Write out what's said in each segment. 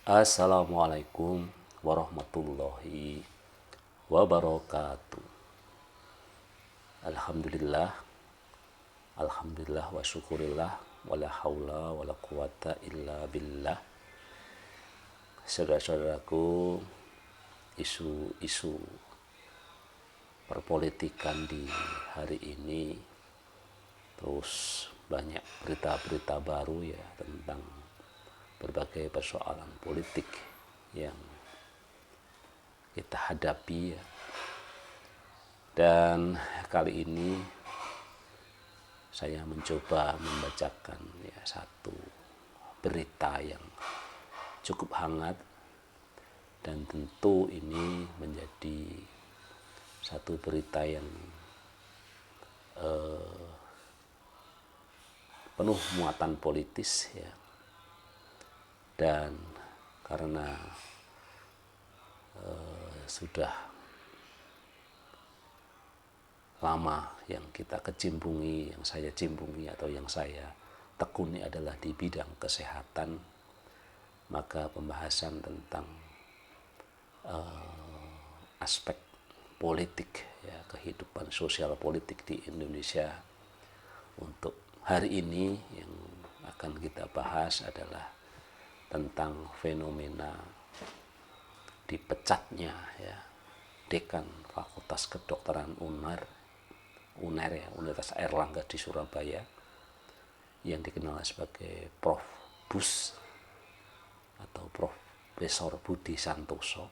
Assalamualaikum warahmatullahi wabarakatuh. Alhamdulillah, alhamdulillah wa syukurillah, wala haula wala quwata illa billah. Saudara-saudaraku, isu-isu perpolitikan di hari ini, terus banyak berita-berita baru ya tentang berbagai persoalan politik yang kita hadapi ya. Dan kali ini saya mencoba membacakan ya satu berita yang cukup hangat, dan tentu ini menjadi satu berita yang penuh muatan politis ya. Dan karena sudah lama yang kita kecimpungi, yang saya cimpungi atau yang saya tekuni adalah di bidang kesehatan, maka pembahasan tentang aspek politik ya, kehidupan sosial politik di Indonesia untuk hari ini yang akan kita bahas adalah tentang fenomena dipecatnya ya Dekan Fakultas Kedokteran UNER ya, Universitas Airlangga di Surabaya, yang dikenal sebagai Prof. Bus atau Profesor Budi Santoso.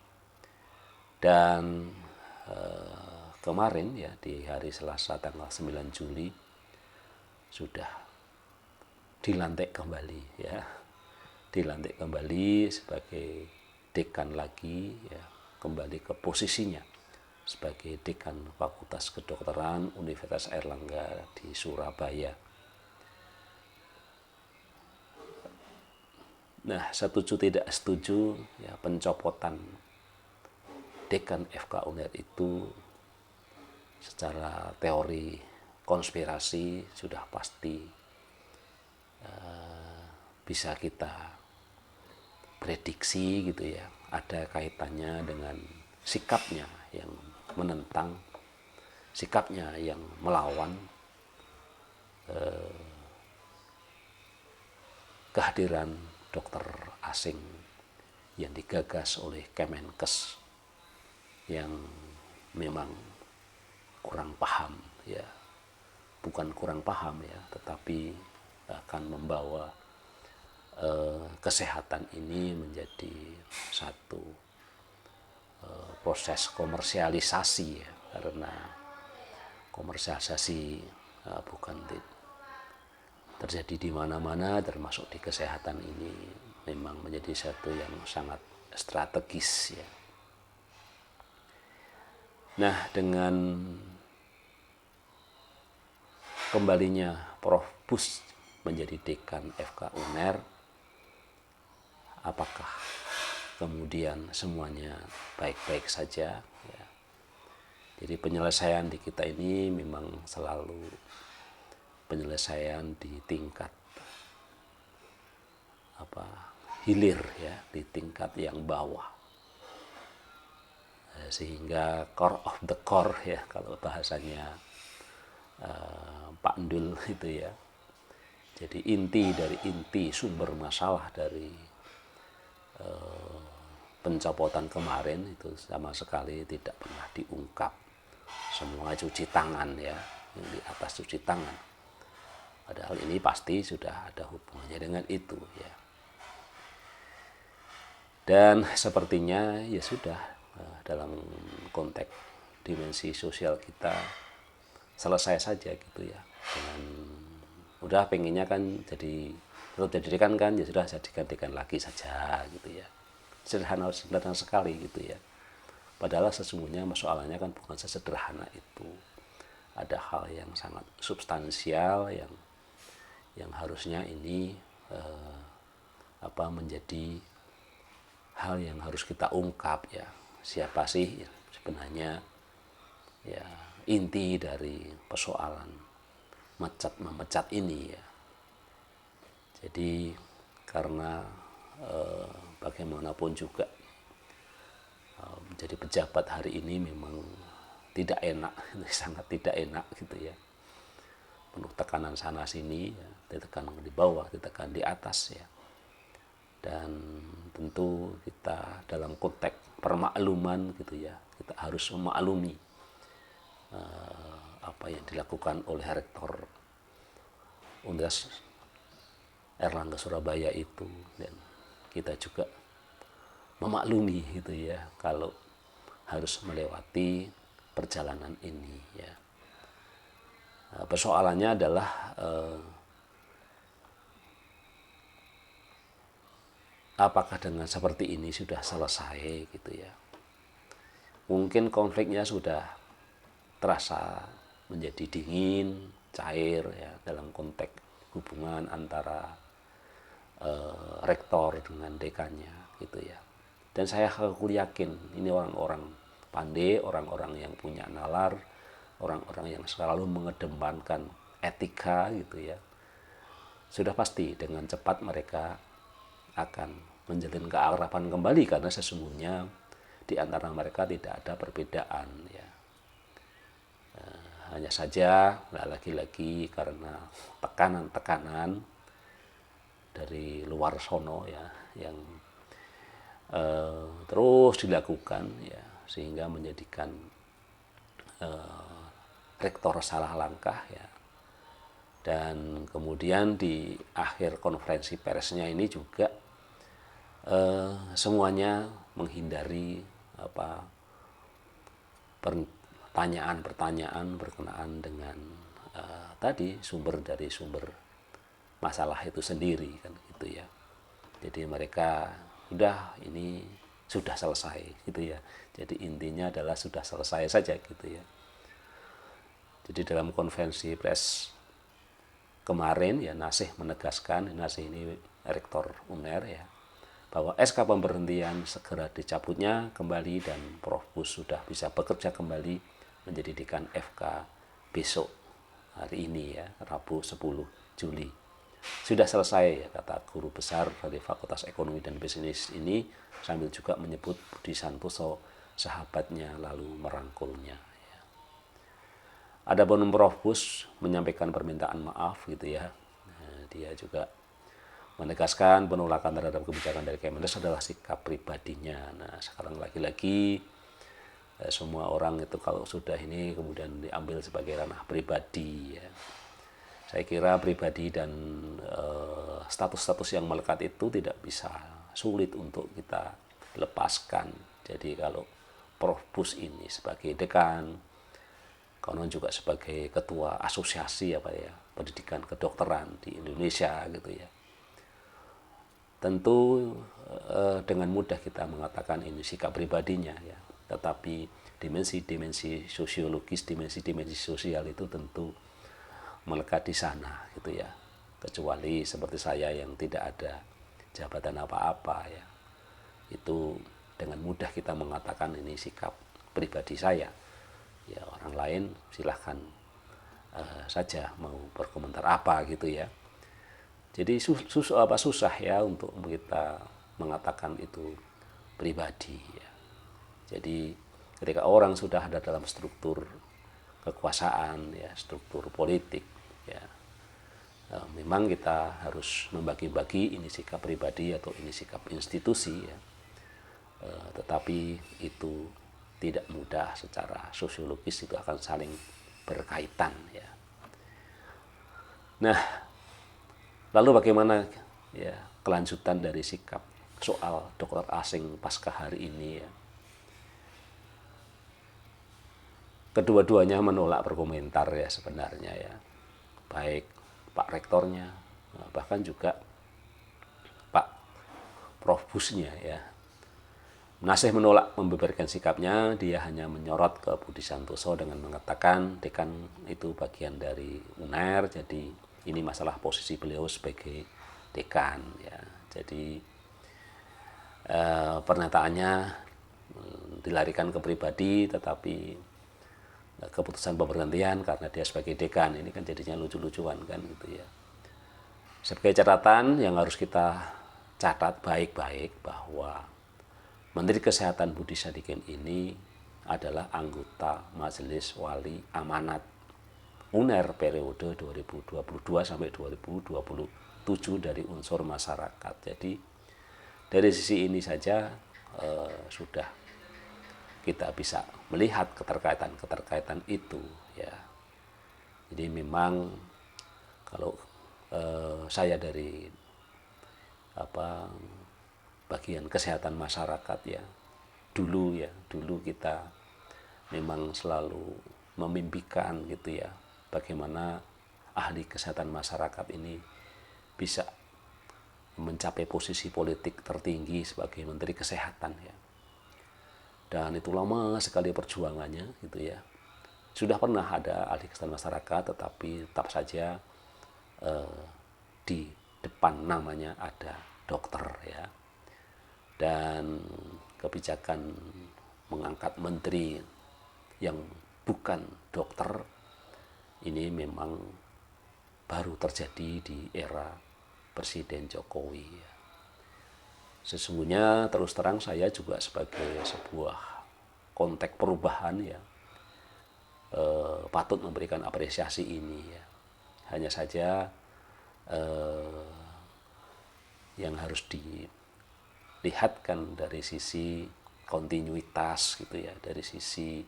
Dan kemarin ya di hari Selasa tanggal 9 Juli sudah dilantik kembali ya. Dilantik kembali sebagai dekan lagi ya, kembali ke posisinya sebagai Dekan Fakultas Kedokteran Universitas Airlangga di Surabaya. Nah, setuju tidak setuju ya pencopotan Dekan FK UNER itu secara teori konspirasi sudah pasti bisa kita prediksi gitu ya, ada kaitannya dengan sikapnya yang menentang, sikapnya yang melawan kehadiran dokter asing yang digagas oleh Kemenkes yang memang kurang paham ya, bukan kurang paham ya, tetapi akan membawa kesehatan ini menjadi satu proses komersialisasi ya, karena komersialisasi bukan terjadi di mana-mana, termasuk di kesehatan ini memang menjadi satu yang sangat strategis ya. Nah, dengan kembalinya Prof. Bus menjadi dekan FK UNER, apakah kemudian semuanya baik-baik saja ya. Jadi penyelesaian di kita ini memang selalu penyelesaian di tingkat hilir ya, di tingkat yang bawah, sehingga core of the core ya, kalau bahasanya Pak Ndul itu ya. Jadi inti dari inti sumber masalah dari pencopotan kemarin itu sama sekali tidak pernah diungkap. Semua cuci tangan ya, yang di atas cuci tangan. Padahal ini pasti sudah ada hubungannya dengan itu ya. Dan sepertinya ya sudah dalam konteks dimensi sosial kita selesai saja gitu ya. Dengan udah pengennya kan jadi dijadikan kan ya sudah jadikan lagi saja gitu ya. Sederhana sekali gitu ya. Padahal sesungguhnya persoalannya kan bukan sesederhana itu. Ada hal yang sangat substansial yang harusnya ini menjadi hal yang harus kita ungkap ya. Siapa sih sebenarnya ya inti dari persoalan memecat ini ya. Jadi karena bagaimanapun juga menjadi pejabat hari ini memang tidak enak, sangat tidak enak gitu ya, penuh tekanan sana sini ya, ditekan di bawah, ditekan di atas ya. Dan tentu kita dalam konteks permakluman gitu ya, kita harus memaklumi apa yang dilakukan oleh Rektor Universitas Airlangga Surabaya itu, dan kita juga memaklumi gitu ya kalau harus melewati perjalanan ini ya. Persoalannya adalah apakah dengan seperti ini sudah selesai gitu ya. Mungkin konfliknya sudah terasa menjadi dingin, cair ya, dalam konteks hubungan antara rektor dengan dekannya gitu ya. Dan saya yakin ini orang-orang pandai, orang-orang yang punya nalar, orang-orang yang selalu mengedepankan etika gitu ya. Sudah pasti dengan cepat mereka akan menjalin keakraban kembali, karena sesungguhnya di antara mereka tidak ada perbedaan ya. Hanya saja lagi-lagi karena tekanan-tekanan dari luar sono ya, yang terus dilakukan ya, sehingga menjadikan rektor salah langkah ya. Dan kemudian di akhir konferensi persnya ini juga semuanya menghindari pertanyaan-pertanyaan berkenaan dengan tadi sumber masalah itu sendiri kan gitu ya. Jadi mereka ini sudah selesai gitu ya. Jadi intinya adalah sudah selesai saja gitu ya. Jadi dalam konferensi pers kemarin ya, Nasih menegaskan, Nasih ini rektor UNER ya, bahwa SK pemberhentian segera dicabutnya kembali dan Prof. Bus sudah bisa bekerja kembali menjadi dekan FK besok hari ini ya, Rabu 10 Juli. Sudah selesai ya, kata guru besar dari Fakultas Ekonomi dan Bisnis ini, sambil juga menyebut Budi Santoso sahabatnya lalu merangkulnya ya. Adapun Prof. Bus menyampaikan permintaan maaf gitu ya. Dia juga menegaskan penolakan terhadap kebijakan dari Kemendes adalah sikap pribadinya. Nah, sekarang lagi-lagi semua orang itu kalau sudah ini kemudian diambil sebagai ranah pribadi ya. Saya kira pribadi dan status-status yang melekat itu tidak bisa, sulit untuk kita lepaskan. Jadi kalau Prof. Bus ini sebagai dekan, konon juga sebagai ketua asosiasi pendidikan kedokteran di Indonesia gitu ya, tentu dengan mudah kita mengatakan ini sikap pribadinya ya. Tetapi dimensi-dimensi sosiologis, dimensi-dimensi sosial itu tentu melekat di sana gitu ya. Kecuali seperti saya yang tidak ada jabatan apa-apa ya, itu dengan mudah kita mengatakan ini sikap pribadi saya ya. Orang lain silahkan saja mau berkomentar apa gitu ya. Jadi susah ya untuk kita mengatakan itu pribadi ya. Jadi ketika orang sudah ada dalam struktur kekuasaan ya, struktur politik ya, memang kita harus membagi-bagi ini sikap pribadi atau ini sikap institusi ya. Tetapi itu tidak mudah, secara sosiologis itu akan saling berkaitan ya. Nah, lalu bagaimana ya kelanjutan dari sikap soal dokter asing pasca hari ini ya. Kedua-duanya menolak berkomentar ya sebenarnya ya. Baik Pak Rektornya, bahkan juga Pak Prof. Busnya ya. Nasih menolak membeberkan sikapnya, dia hanya menyorot ke Budi Santoso dengan mengatakan dekan itu bagian dari UNER, jadi ini masalah posisi beliau sebagai dekan ya. Jadi pernyataannya dilarikan ke pribadi, tetapi keputusan pemberhentian karena dia sebagai dekan ini kan jadinya lucu-lucuan kan gitu ya. Sebagai catatan yang harus kita catat baik-baik bahwa Menteri Kesehatan Budi Sadikin ini adalah anggota Majelis Wali Amanat UNER periode 2022 sampai 2027 dari unsur masyarakat. Jadi dari sisi ini saja sudah kita bisa melihat keterkaitan itu ya. Jadi memang kalau saya dari bagian kesehatan masyarakat ya, dulu kita memang selalu memimpikan gitu ya, bagaimana ahli kesehatan masyarakat ini bisa mencapai posisi politik tertinggi sebagai Menteri Kesehatan ya. Dan itu lama sekali perjuangannya gitu ya. Sudah pernah ada ahli kesehatan masyarakat, tetapi tetap saja di depan namanya ada dokter ya. Dan kebijakan mengangkat menteri yang bukan dokter ini memang baru terjadi di era Presiden Jokowi ya. Sesungguhnya terus terang saya juga sebagai sebuah konteks perubahan ya patut memberikan apresiasi ini ya. Hanya saja yang harus dilihatkan dari sisi kontinuitas gitu ya, dari sisi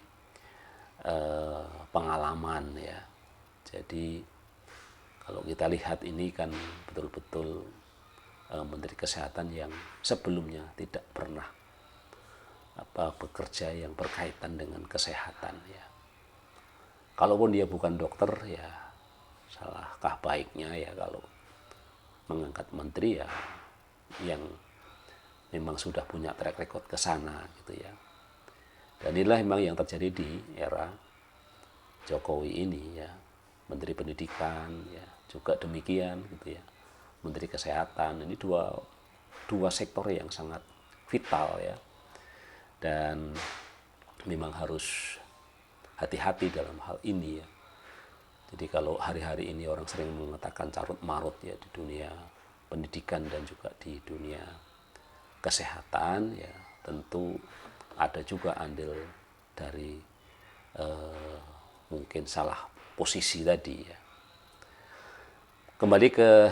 pengalaman ya. Jadi kalau kita lihat ini kan betul-betul Menteri Kesehatan yang sebelumnya tidak pernah bekerja yang berkaitan dengan kesehatan ya. Kalaupun dia bukan dokter ya, salahkah baiknya ya kalau mengangkat menteri ya yang memang sudah punya track record ke sana gitu ya. Dan inilah memang yang terjadi di era Jokowi ini ya. Menteri Pendidikan ya juga demikian gitu ya. Menteri Kesehatan ini dua sektor yang sangat vital ya. Dan memang harus hati-hati dalam hal ini ya. Jadi kalau hari-hari ini orang sering mengatakan carut marut ya di dunia pendidikan dan juga di dunia kesehatan ya, tentu ada juga andil dari mungkin salah posisi tadi ya. Kembali ke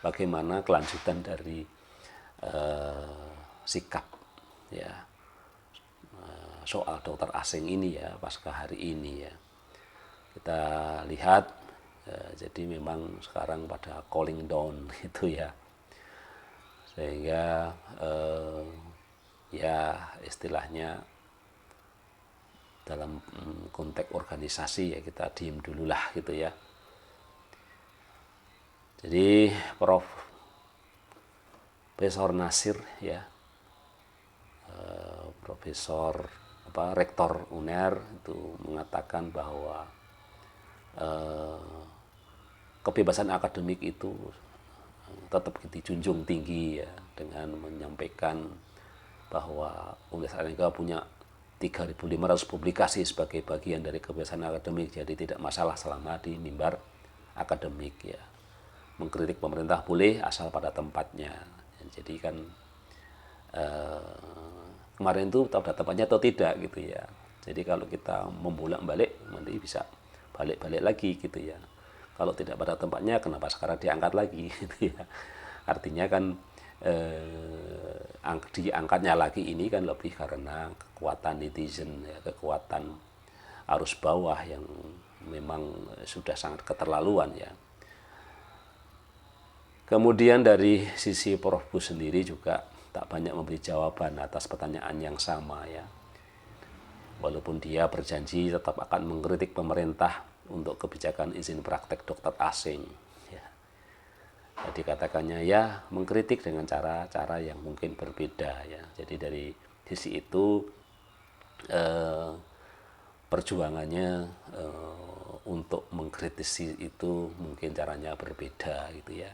bagaimana kelanjutan dari sikap ya soal dokter asing ini ya pasca hari ini ya. Kita lihat jadi memang sekarang pada calling down gitu ya. Sehingga ya istilahnya dalam konteks organisasi ya kita diem dulu lah gitu ya. Jadi Profesor Nasir ya, Profesor Rektor UNER itu mengatakan bahwa kebebasan akademik itu tetap dijunjung tinggi ya, dengan menyampaikan bahwa Universitas Erlangga punya 3.500 publikasi sebagai bagian dari kebebasan akademik, jadi tidak masalah selama di mimbar akademik ya. Mengkritik pemerintah boleh asal pada tempatnya. Jadi kan kemarin itu tahu tempatnya atau tidak gitu ya. Jadi kalau kita membolak-balik nanti bisa balik-balik lagi gitu ya. Kalau tidak pada tempatnya kenapa sekarang diangkat lagi gitu ya. Artinya kan diangkatnya lagi ini kan lebih karena kekuatan netizen ya, kekuatan arus bawah yang memang sudah sangat keterlaluan ya. Kemudian dari sisi Prof. Bu sendiri juga tak banyak memberi jawaban atas pertanyaan yang sama ya. Walaupun dia berjanji tetap akan mengkritik pemerintah untuk kebijakan izin praktek dokter asing. Ya. Jadi katakannya ya mengkritik dengan cara-cara yang mungkin berbeda ya. Jadi dari sisi itu perjuangannya untuk mengkritisi itu mungkin caranya berbeda gitu ya.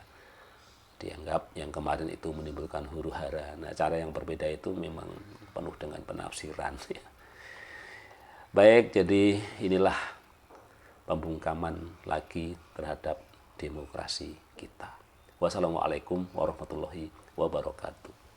Dianggap yang kemarin itu menimbulkan huru-hara. Nah, cara yang berbeda itu memang penuh dengan penafsiran ya. Baik, jadi inilah pembungkaman lagi terhadap demokrasi kita. Wassalamualaikum warahmatullahi wabarakatuh.